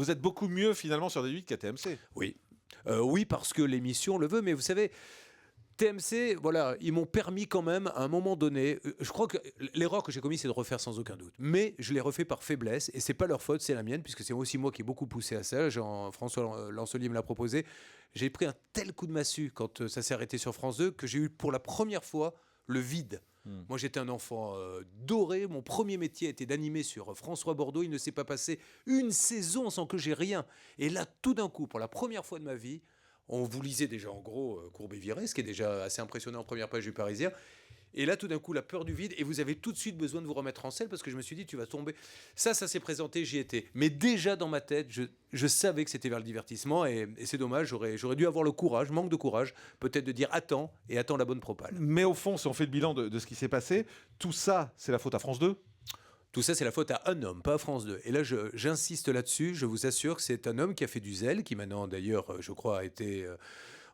Vous êtes beaucoup mieux finalement sur D8 qu'à TMC. Oui. Oui, parce que l'émission le veut, mais vous savez, TMC, voilà, ils m'ont permis quand même, à un moment donné, je crois que l'erreur que j'ai commise, c'est de refaire sans aucun doute. Mais je l'ai refait par faiblesse, et c'est pas leur faute, c'est la mienne, puisque c'est aussi moi qui ai beaucoup poussé à ça. François Lancelier me l'a proposé. J'ai pris un tel coup de massue quand ça s'est arrêté sur France 2, que j'ai eu pour la première fois le vide. Moi, j'étais un enfant doré. Mon premier métier était d'animer sur François Bordeaux. Il ne s'est pas passé une saison sans que j'ai rien. Et là, tout d'un coup, pour la première fois de ma vie, on vous lisait déjà en gros Courbet-Viré, ce qui est déjà assez impressionnant en première page du Parisien. Et là, tout d'un coup, la peur du vide, et vous avez tout de suite besoin de vous remettre en selle, parce que je me suis dit, tu vas tomber. Ça s'est présenté, j'y étais. Mais déjà dans ma tête, je savais que c'était vers le divertissement, et c'est dommage, j'aurais dû avoir le courage, manque de courage, peut-être de dire attends, et attends la bonne propale. Mais au fond, si on fait le bilan de ce qui s'est passé, tout ça, c'est la faute à France 2 ? Tout ça, c'est la faute à un homme, pas à France 2. Et là, j'insiste là-dessus, je vous assure que c'est un homme qui a fait du zèle, qui maintenant, d'ailleurs, je crois, a été...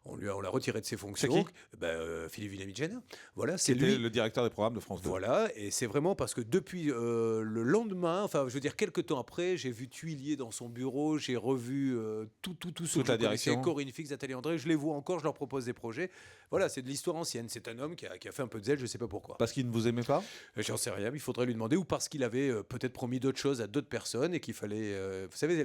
on l'a retiré de ses fonctions. C'est qui ? Philippe Villamigena. Voilà, c'est lui. Le directeur des programmes de France 2. Voilà, et c'est vraiment parce que depuis le lendemain, enfin, je veux dire, quelques temps après, j'ai vu Tuilier dans son bureau, j'ai revu tout ce que la direction. Corinne Fix, Nathalie André, je les vois encore, je leur propose des projets. Voilà, c'est de l'histoire ancienne. C'est un homme qui a fait un peu de zèle, je ne sais pas pourquoi. Parce qu'il ne vous aimait pas ? J'en sais rien, il faudrait lui demander, ou parce qu'il avait peut-être promis d'autres choses à d'autres personnes et qu'il fallait... vous savez,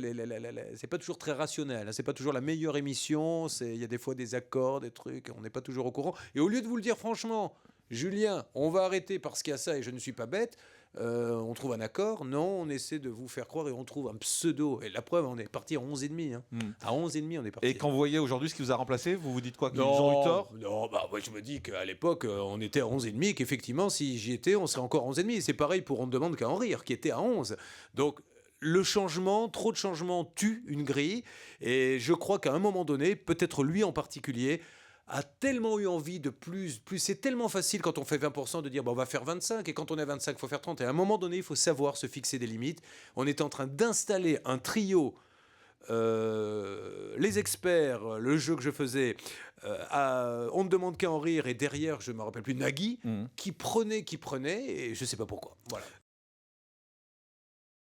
c'est pas toujours très rationnel, hein, c'est pas toujours la meilleure émission, il y a des fois des accords, des trucs, on n'est pas toujours au courant. Et au lieu de vous le dire franchement, Julien, on va arrêter parce qu'il y a ça et je ne suis pas bête, on trouve un accord, non, on essaie de vous faire croire et on trouve un pseudo. Et la preuve, on est parti à 11,5. Hein. À 11,5, on est parti. Et quand vous voyez aujourd'hui ce qui vous a remplacé, vous vous dites quoi ? Qu'ils ont eu tort ? Non, moi, je me dis qu'à l'époque, on était à 11,5 et qu'effectivement, si j'y étais, on serait encore à 11,5. C'est pareil pour On ne demande qu'à en rire, qui était à 11. Donc, le changement, trop de changements tue une grille. Et je crois qu'à un moment donné, peut-être lui en particulier, a tellement eu envie de plus. C'est tellement facile quand on fait 20% de dire on va faire 25, et quand on est à 25, il faut faire 30. Et à un moment donné, il faut savoir se fixer des limites. On est en train d'installer un trio. Les experts, le jeu que je faisais, on ne demande qu'à en rire, et derrière, je ne me rappelle plus, Nagui, qui prenait, et je ne sais pas pourquoi. Voilà.